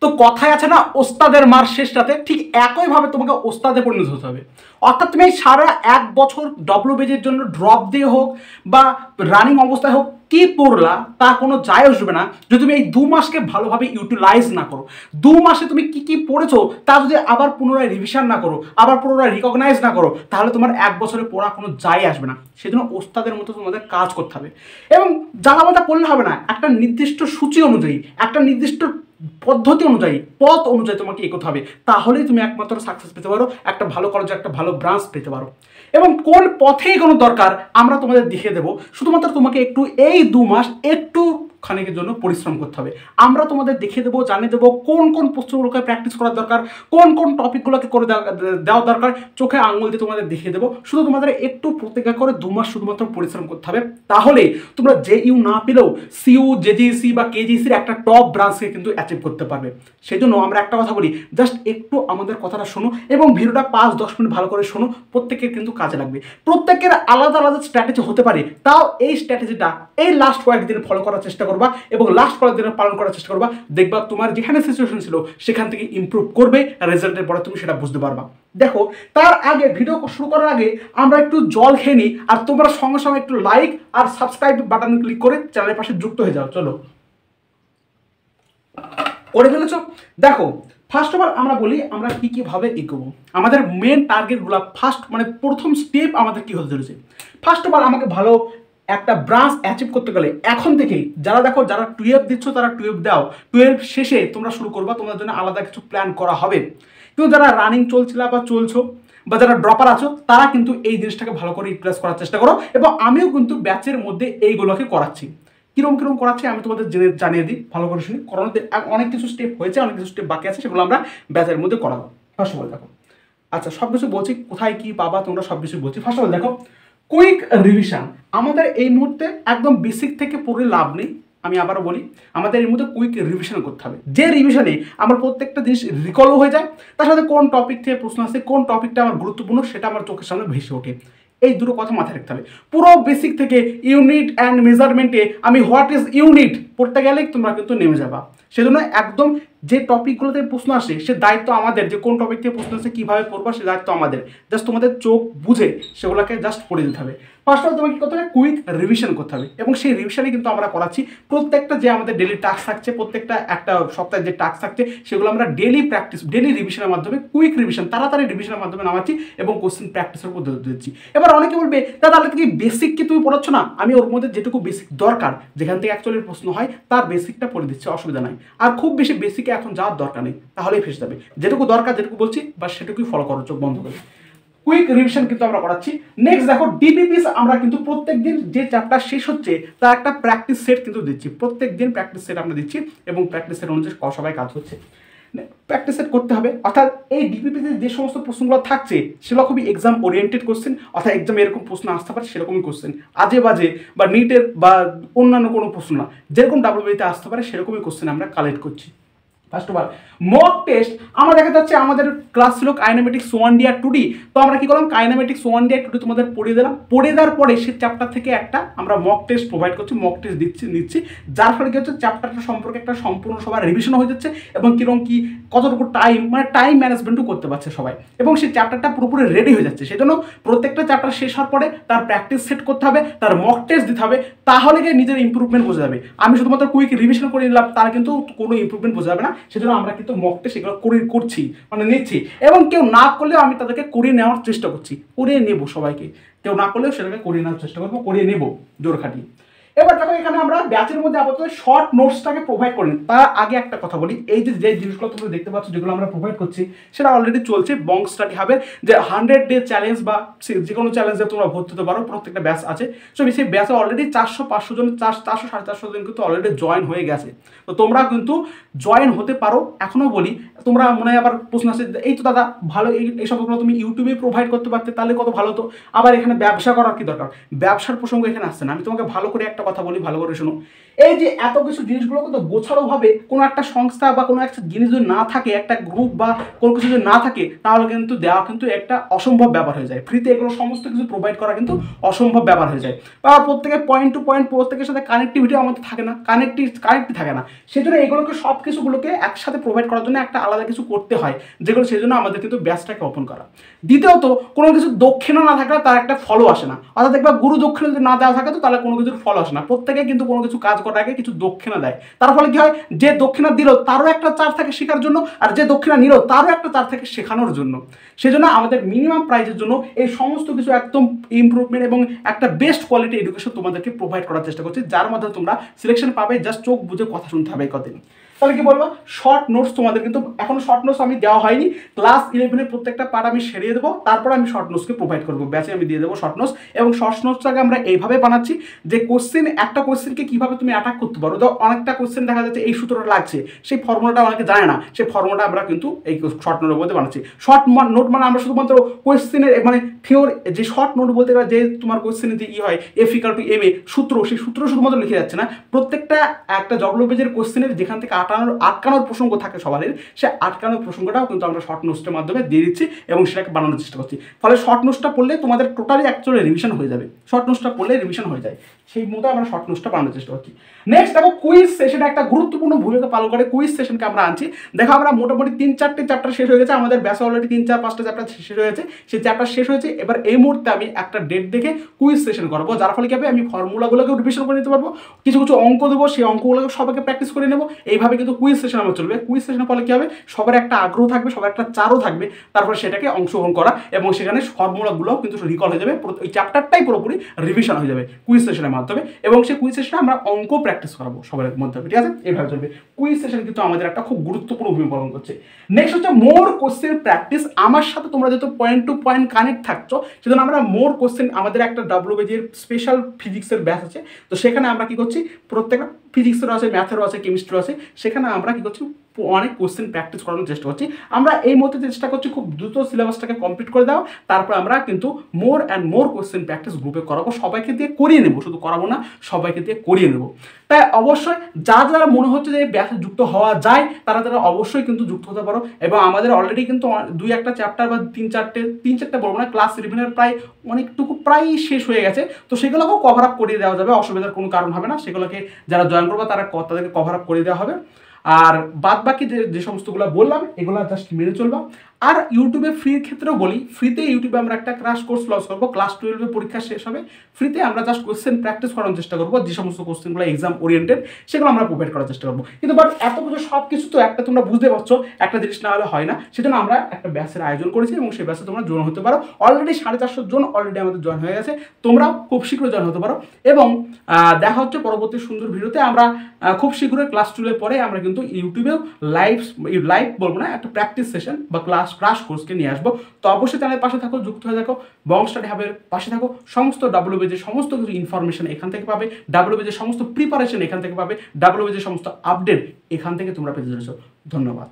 তো কথায় আছে না, ওস্তাদের মার শেষ রাতে, ঠিক একইভাবে তোমাকে ওস্তাদে পরিণত হতে হবে। অর্থাৎ তুমি এই সারা 1 বছর ডব্লিউবিজির জন্য ড্রপ দিয়ে হোক বা রানিং অবস্থায় হোক কি পড়লা তা কোনো যায় আসবে না যদি তুমি এই 2 মাসকে ভালোভাবে ইউটিলাইজ না করো। 2 মাসে তুমি কি কি পড়েছো তা যদি আবার পুনরায় রিভিশন না করো, আবার পুনরায় রিকগনাইজ না করো, তাহলে তোমার 1 বছরে পড়া কোনো যায় আসবে না। সেজন্য ওস্তাদের মতো তোমাদের কাজ করতে হবে এবং জানামাতা পড়লে হবে না, একটা নির্দিষ্ট সূচি অনুযায়ী, একটা নির্দিষ্ট পদ্ধতি অনুযায়ী, পথ অনুযায়ী তোমাকে এগোতে হবে। তাহলেই তুমি একমাত্র সাকসেস পেতে পারো, একটা ভালো কলেজে একটা ভালো ব্রাঞ্চ পেতে পারো। এবং কোন পথে এগোনো দরকার আমরা তোমাদের দেখিয়ে দেবো। শুধুমাত্র তোমাকে একটু এই 2 মাস একটু খানিকের জন্য পরিশ্রম করতে হবে। আমরা তোমাদের দেখিয়ে দেবো, জানিয়ে দেবো কোন কোন প্রশ্নগুলোকে প্র্যাকটিস করার দরকার, কোন কোন টপিকগুলোকে করে দেওয়া দরকার, চোখে আঙুল দিয়ে তোমাদের দেখিয়ে দেবো। শুধু তোমাদের একটু প্রতিজ্ঞা করে 2 মাস শুধুমাত্র পরিশ্রম করতে হবে। তাহলে তোমরা JU না পেলেও CU, JGC বা KGCর একটা টপ ব্রাঞ্চকে কিন্তু অ্যাচিভ করতে পারবে। সেই জন্য আমরা একটা কথা বলি, জাস্ট একটু আমাদের কথাটা শোনো এবং ভিডিওটা 5-10 মিনিট ভালো করে শোনো, প্রত্যেকের কিন্তু কাজে লাগবে। প্রত্যেকের আলাদা আলাদা স্ট্র্যাটেজি হতে পারে, তাও এই স্ট্র্যাটেজিটা এই লাস্ট কয়েকদিন ফলো করার চেষ্টা করবা এবং লাস্ট কয়েকদিনে পালন করার চেষ্টা করবা। দেখবা তোমার যেখানে সিচুয়েশন ছিল সেখান থেকে ইমপ্রুভ করবে, রেজাল্টের পরে তুমি সেটা বুঝতে পারবা। দেখো, তার আগে ভিডিও শুরু করার আগে আমরা একটু জল খেয়ে নিই, আর তোমরা সঙ্গে সঙ্গে একটু লাইক আর সাবস্ক্রাইব বাটন ক্লিক করে চ্যানেলের পাশে যুক্ত হয়ে যাও। চলো, করে ফেলেছ? দেখো, ফার্স্ট অফ অল আমরা বলি আমরা কি কিভাবে এগোবো। আমাদের মেন টার্গেটগুলো প্রথম স্টেপ আমাদের কি হতে চলেছে। ফার্স্ট অফ অল আমাকে ভালো একটা ব্রাঞ্চ অ্যাচিভ করতে গেলে এখন থেকেই যারা 12 দিচ্ছ তারা 12 দাও, 12 শেষে তোমরা শুরু করবা, তোমাদের জন্য আলাদা কিছু প্ল্যান করা হবে। কিন্তু যারা রানিং চলছিল বা চলছো বা যারা ড্রপার আছো তারা কিন্তু এই জিনিসটাকে ভালো করে ইউটিলাইজ করার চেষ্টা করো। এবং আমিও কিন্তু ব্যাচের মধ্যে এইগুলোকে করাচ্ছি। কিরম করাচ্ছি আমি তোমাদের জানিয়ে দিই, ভালো করে শুনি। করোনাতে অনেক কিছু স্টেপ হয়েছে, অনেক কিছু স্টেপ বাকি আছে, সেগুলো আমরা ব্যাচের মধ্যে করাবো। ফার্স্ট অফ অল দেখো, আচ্ছা সব কিছু বলছি, কোথায় কি পাবা তোমরা সব কিছু বলছি। ফার্স্ট অফ অল দেখো, কুইক রিভিশন। আমাদের এই মুহূর্তে একদম বেসিক থেকে পড়ে লাভ নেই। আমি আবারও বলি, আমাদের এই মুহূর্তে কুইক রিভিশন করতে হবে। যে রিভিশনে আমার প্রত্যেকটা জিনিস রিকলও হয়ে যায়, তার সাথে কোন টপিক থেকে প্রশ্ন আসে, কোন টপিকটা আমার গুরুত্বপূর্ণ সেটা আমার চোখের সামনে ভেসে ওঠে। এই দুটো কথা মাথায় রাখতে হবে। পুরো বেসিক থেকে ইউনিট অ্যান্ড মেজারমেন্টে আমি হোয়াট ইজ ইউনিট পড়তে গেলেই তোমরা কিন্তু নেমে যাবা। সেজন্য একদম যে টপিকগুলো থেকে প্রশ্ন আসে সে দায়িত্ব আমাদের, যে কোন টপিক থেকে প্রশ্ন আসে কীভাবে পড়বা সে দায়িত্ব আমাদের। জাস্ট তোমাদের চোখ বুঝে সেগুলোকে জাস্ট পড়ে দিতে হবে। ফার্স্ট অফ অল তোমাকে কী করতে হবে, কুইক রিভিশন করতে হবে। এবং সেই রিভিশনে কিন্তু আমরা করাচ্ছি প্রত্যেকটা যে আমাদের ডেলি টাস্ক থাকছে, প্রত্যেকটা একটা সপ্তাহে যে টাস্ক থাকছে সেগুলো আমরা ডেলি রিভিশনের মাধ্যমে, কুইক রিভিশন, তাড়াতাড়ি রিভিশনের মাধ্যমে নামাচ্ছি এবং কোশ্চেন প্র্যাকটিসের পদ্ধতি দিচ্ছি। এবার অনেকে বলবে তাহলে কি বেসিক কি তুমি পড়াচ্ছ না? আমি ওর মধ্যে যেটুকু বেসিক দরকার, যেখান থেকে অ্যাকচুয়ালি প্রশ্ন হয় তার বেসিকটা পড়ে দিচ্ছি, অসুবিধা নাই। আর খুব বেশি বেসিকে এখন যাওয়ার দরকার নেই, তাহলেই ফেসে যাবে। যেটুকু দরকার, যেটুকু বলছি বা সেটুকুই ফলো করো, চোখ বন্ধ করে। কুইক রিভিশন কিন্তু আমরা করাচ্ছি। নেক্সট দেখো, ডিপিপিস আমরা কিন্তু প্রত্যেকদিন যে চ্যাপ্টার শেষ হচ্ছে তার একটা প্র্যাকটিস সেট কিন্তু দিচ্ছি। প্রত্যেকদিন প্র্যাকটিস সেট আমরা দিচ্ছি এবং প্র্যাকটিস সেট অনুযায়ী সবাই কাজ হচ্ছে। প্র্যাকটিস সেট করতে হবে। অর্থাৎ এই ডিপিপিতে যে সমস্ত প্রশ্নগুলো থাকছে সেগুলো খুবই এক্সাম ওরিয়েন্টেড কোশ্চেন, অর্থাৎ এক্সামে এরকম প্রশ্ন আসতে পারে সেরকমই কোশ্চেন, আজে বাজে বা নিটের বা অন্যান্য কোনো প্রশ্ন না, যেরকম ডাব্লিউবিতে আসতে পারে সেরকমই কোশ্চেন আমরা কালেক্ট করছি। First of all mock test আমরা দেখা যাচ্ছে, আমাদের ক্লাস ছিল কাইনেমেটিক্স 1D আর 2D। তো আমরা কি করলাম, কাইনেমেটিক্স 1D আর 2D তোমাদের পড়িয়ে দিলাম। পড়িয়ে দেওয়ার পরে সেই চ্যাপ্টার থেকে একটা আমরা মক টেস্ট প্রোভাইড করছি, মক টেস্ট নিচ্ছি, যার ফলে কি হচ্ছে, চ্যাপ্টারটা সম্পর্কে একটা সম্পূর্ণ সবার রিভিশন হয়ে যাচ্ছে এবং কিরকম কি কতটুকু টাইম ম্যানেজমেন্টও করতে পারছে সবাই, এবং সেই চ্যাপ্টারটা পুরোপুরি রেডি হয়ে যাচ্ছে। সেই জন্য প্রত্যেকটা চ্যাপ্টার শেষ হওয়ার পরে তার প্র্যাকটিস সেট করতে হবে, তার মক টেস্ট দিতে হবে, তাহলে গিয়ে নিজের ইম্প্রুভমেন্ট বোঝা যাবে। আমি শুধুমাত্র কুইক রিভিশন করে নিলাম, তার কিন্তু কোনো ইম্প্রুভমেন্ট বোঝা যাবে না। সেজন্য আমরা কিন্তু মক টেস্ট এগুলো করছি, নিচ্ছি, এবং কেউ না করলেও আমি তাদেরকে করিয়ে নেওয়ার চেষ্টা করছি, করিয়ে নেবো সবাইকে। কেউ না করলেও সেটাকে করিয়ে নেওয়ার চেষ্টা করবো, করিয়ে নেবো জোর খাটিয়ে। এবার দেখো, এখানে আমরা ব্যাচের মধ্যে আপাতত শর্ট নোটসটাকে প্রোভাইড করি। তার আগে একটা কথা বলি, এই যে জিনিসগুলো তোমরা দেখতে পাচ্ছ যেগুলো আমরা প্রোভাইড করছি সেটা অলরেডি চলছে। বং স্টাডি হবে যে 100 ডে চ্যালেঞ্জ বা যে কোনো চ্যালেঞ্জে তোমরা ভর্তি হতে পারো, প্রত্যেকটা ব্যাচ আছে। সো সেই ব্যাচে অলরেডি 400-500 জন, 400-450 জন কিন্তু অলরেডি জয়েন হয়ে গেছে। তো তোমরা কিন্তু জয়েন হতে পারো। এখনও বলি, তোমরা মনে হয় আবার প্রশ্ন আছে, এই তো দাদা ভালো, এই সবগুলো তুমি ইউটিউবে প্রোভাইড করতে পারতে তাহলে কত ভালো হতো, আবার এখানে ব্যবসা করার কি দরকার? ব্যবসার প্রসঙ্গ এখানে আসছে না। আমি তোমাকে ভালো করে একটা কথা বলি, ভালো করে শোনো। এই যে এত কিছু জিনিসগুলো কিন্তু গোছানোভাবে কোনো একটা সংস্থা বা কোনো একটা জিনিস যদি না থাকে, একটা গ্রুপ বা কোনো কিছু যদি না থাকে, তাহলে কিন্তু দেওয়া কিন্তু একটা অসম্ভব ব্যাপার হয়ে যায়। ফ্রিতে এগুলো সমস্ত কিছু প্রোভাইড করা কিন্তু অসম্ভব ব্যাপার হয়ে যায়। বা প্রত্যেকের পয়েন্ট টু পয়েন্ট প্রত্যেকের সাথে কানেক্টিভিটি আমাদের থাকে না, কানেক্টিভ থাকে না। সেই জন্য এগুলোকে সব কিছুগুলোকে একসাথে প্রোভাইড করার জন্য একটা আলাদা কিছু করতে হয়, যেগুলো সেই জন্য আমাদের কিন্তু ব্যাচটাকে ওপেন করা। দ্বিতীয়ত, কোনো কিছু দক্ষিণা না থাকলে তার একটা ফলো আসে না। অর্থাৎ দেখবা গুরু দক্ষিণা যদি না দেওয়া থাকে তো তাহলে কোনো কিছুর ফলো আসে না। প্রত্যেকে কিন্তু কোনো কিছু কাজ করার আগে কিছু দক্ষিণা দেয়, তার ফলে কি হয়, যে দক্ষিণা দিল তারও একটা চার থাকে শেখার জন্য, আর যে দক্ষিণা নিল তারও একটা চার থাকে শেখানোর জন্য। সেজন্য আমাদের মিনিমাম প্রাইসের জন্য এই সমস্ত কিছু একদম ইমপ্রুভমেন্ট এবং একটা বেস্ট কোয়ালিটি এডুকেশন তোমাদেরকে প্রোভাইড করার চেষ্টা করছি, যার মাধ্যমে তোমরা সিলেকশন পাবে। জাস্ট চোখ বুঝে কথা শুনতে হবে কদিন। তাহলে কি বলবো, শর্ট নোটস তোমাদের কিন্তু এখনো শর্ট নোটস আমি দেওয়া হয়নি। ক্লাস 11 প্রত্যেকটা পার্ট আমি সেরিয়ে দেবো, তারপর আমি শর্ট নোটসকে প্রোভাইড করবো, ব্যাচে আমি দিয়ে দেবো শর্ট নোটস। এবং শর্ট নোটসটাকে আমরা এইভাবে বানাচ্ছি যে কোশ্চেন, একটা কোশ্চেনকে কীভাবে তুমি অ্যাটাক করতে পারো। তো অনেকটা কোশ্চেন দেখা যাচ্ছে এই সূত্রটা লাগছে, সেই ফর্মুলাটা অনেকে জানে না, সেই ফর্মুলাটা আমরা কিন্তু এই শর্ট নোটের মধ্যে বানাচ্ছি। শর্ট নোট মানে আমরা শুধুমাত্র কোশ্চেনের মানে থিওরি, যে শর্ট নোট বলতে গেলে যে তোমার কোশ্চেনে যে হয় F = MA সূত্র, সেই সূত্র শুধুমাত্র লিখে যাচ্ছে না, প্রত্যেকটা একটা জগলবেজের কোশ্চেনের যেখান থেকে আটকানোর প্রসঙ্গ থাকে সবারই, সে আটকানোর প্রসঙ্গটাও কিন্তু আমরা শর্ট নোটসের মাধ্যমে দিয়ে দিচ্ছি এবং সেটাকে বানানোর চেষ্টা করছি। ফলে শর্ট নোটসটা পড়লে তোমাদের টোটালি অ্যাকচুয়ালি রিভিশন হয়ে যাবে। শর্ট নোটসটা পড়লে রিভিশন হয়ে যায়, সেই মতো আমরা শর্ট নোটসটা বানানোর চেষ্টা করছি। নেক্সট দেখো, কুইজ সেশন একটা গুরুত্বপূর্ণ ভূমিকা পালন করে। কুইজ সেশনকে আমরা আনছি। দেখো আমরা মোটামুটি 3-4টে চ্যাপ্টার শেষ হয়ে গেছে, আমাদের ব্যাসে অলরেডি 3-4-5টা চ্যাপ্টার শেষ হয়ে গেছে। সেই চ্যাপ্টার শেষ হয়েছে, এবার এই মুহূর্তে আমি একটা ডেট দেখে কুইজ সেশন করবো, যার ফলে কি হবে, আমি ফর্মুলাগুলোকে রিভিশন করে নিতে পারবো, কিছু কিছু অঙ্ক দেবো, সেই অঙ্কগুলোকে সবাইকে প্র্যাকটিস করে নেবো। এইভাবে কিন্তু কুইজ সেশন আমার চলবে। কুইজ সেশনের ফলে কি হবে, সবার একটা আগ্রহ থাকবে, সবার একটা চারও থাকবে, তারপরে সেটাকে অংশগ্রহণ করা এবং সেখানে ফর্মুলাগুলোও কিন্তু রিকল হয়ে যাবে, ওই চ্যাপ্টারটাই পুরোপুরি রিভিশন হয়ে যাবে কুইজ সেশনের মাধ্যমে। এবং সেই কুইজ সেশনে আমরা অঙ্ক প্র্যাকটিস করাবো সবার মধ্যে, ঠিক আছে? এইভাবে চলবে। কুইজ সেশন কিন্তু আমাদের একটা খুব গুরুত্বপূর্ণ ভূমিকা পালন করছে। নেক্সট হচ্ছে মোর কোশ্চেন প্র্যাকটিস। আমার সাথে তোমরা যেহেতু পয়েন্ট টু পয়েন্ট কানেক্ট থাকছো, সেজন্য আমরা মোর কোশ্চেন, আমাদের একটা WBG-এর স্পেশাল ফিজিক্সের ব্যাচ আছে, তো সেখানে আমরা কি করছি, প্রত্যেকটা ফিজিক্সেরও আছে, ম্যাথেরও আছে, কেমিস্ট্রিও আছে, সেখানে আমরা কি করছি, অনেক কোশ্চেন প্র্যাকটিস করানোর চেষ্টা করছি। আমরা এই মধ্যে চেষ্টা করছি খুব দ্রুত সিলেবাসটাকে কমপ্লিট করে দাও, তারপর আমরা কিন্তু more and more question practice গ্রুপে করাবো, সবাইকে দিয়ে করিয়ে নেবো, শুধু করাবো না, সবাইকে দিয়ে করিয়ে নেবো। তাই অবশ্যই যারা মনে হচ্ছে যে ব্যাচে যুক্ত হওয়া যায়, তারা অবশ্যই কিন্তু যুক্ত হতে পারো। এবং আমাদের অলরেডি কিন্তু 2-1টা চ্যাপ্টার বা 3-4টে বলবো না, ক্লাস 11 প্রায় অনেকটুকু প্রায় শেষ হয়ে গেছে, তো সেগুলোকেও কভার আপ করিয়ে দেওয়া যাবে, অসুবিধার কোনো কারণ হবে না। সেগুলোকে যারা জয়েন করবে তাদেরকে কভার আপ করে দেওয়া হবে। আর বাদ বাকি যে সমস্তগুলো বললাম, এগুলো জাস্ট মেনে চলবা। আর ইউটিউবে ফ্রির ক্ষেত্রেও বলি, ফ্রিতে ইউটিউবে আমরা একটা ক্রাশ কোর্স লঞ্চ করবো। ক্লাস 12 পরীক্ষা শেষ হবে, ফ্রিতে আমরা জাস্ট কোশ্চেন প্র্যাকটিস করার চেষ্টা করবো, যে সমস্ত কোশ্চেনগুলো এক্সাম ওরিয়েন্টেড সেগুলো আমরা প্রোভাইড করার চেষ্টা করবো। কিন্তু বাট এত কিছু সব কিছু তো একটা তোমরা বুঝতে পারছো, একটা জিনিস না হলে হয় না। সেজন্য আমরা একটা ব্যাচের আয়োজন করেছি এবং সেই ব্যাচে তোমরা জয়েন হতে পারো। অলরেডি 450 জন অলরেডি আমাদের জয়েন হয়ে গেছে, তোমরাও খুব শীঘ্র জয়েন হতে পারো। এবং দেখা হচ্ছে পরবর্তী সুন্দর ভিডিওতে। আমরা খুব শীঘ্রই ক্লাস 12 পরে আমরা কিন্তু ইউটিউবেও লাইভ বলবো না, একটা প্র্যাকটিস সেশন বা ক্রাশ কোর্সকে নিয়ে আসবো। তো অবশ্যই চ্যানেলের পাশে থাকো, যুক্ত হয়ে থাকো, বং স্টাডি হাবের পাশে থাকো। সমস্ত WBG-র সমস্ত কিছু ইনফরমেশন এখান থেকে পাবে, WBG-র সমস্ত প্রিপারেশন এখান থেকে পাবে, WBG-র সমস্ত আপডেট এখান থেকে তোমরা পেতে চলেছো। ধন্যবাদ।